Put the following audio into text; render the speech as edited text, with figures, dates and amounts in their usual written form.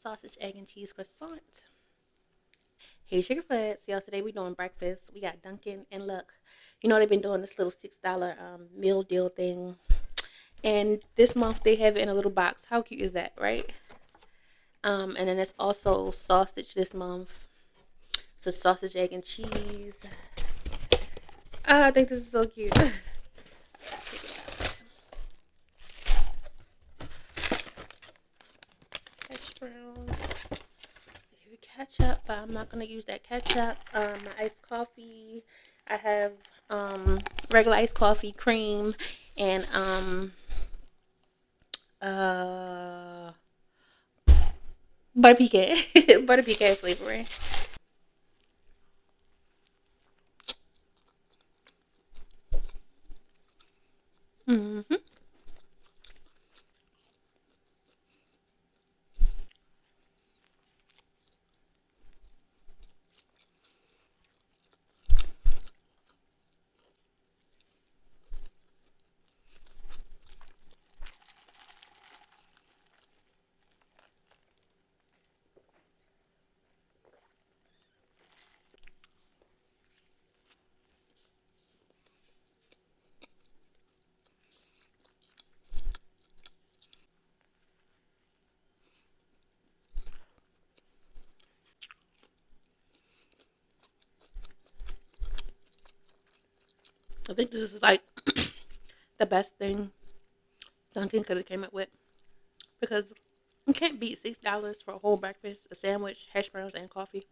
sausage, egg, and cheese croissant. Hey, Sugar Foods. Y'all, today we doing breakfast. We got Dunkin' and look, they've been doing this little $6 meal deal thing, and this month they have it in a little box. How cute is that, right? And then it's also sausage this month. So sausage, egg, and cheese. I think this is so cute. Hash browns. Ketchup, but I'm not gonna use that ketchup. My iced coffee. I have regular iced coffee, cream, and uh butter pecan, butter pecan flavoring. Hmm. I think this is like the best thing Dunkin' could have came up with because you can't beat $6 for a whole breakfast, a sandwich, hash browns, and coffee.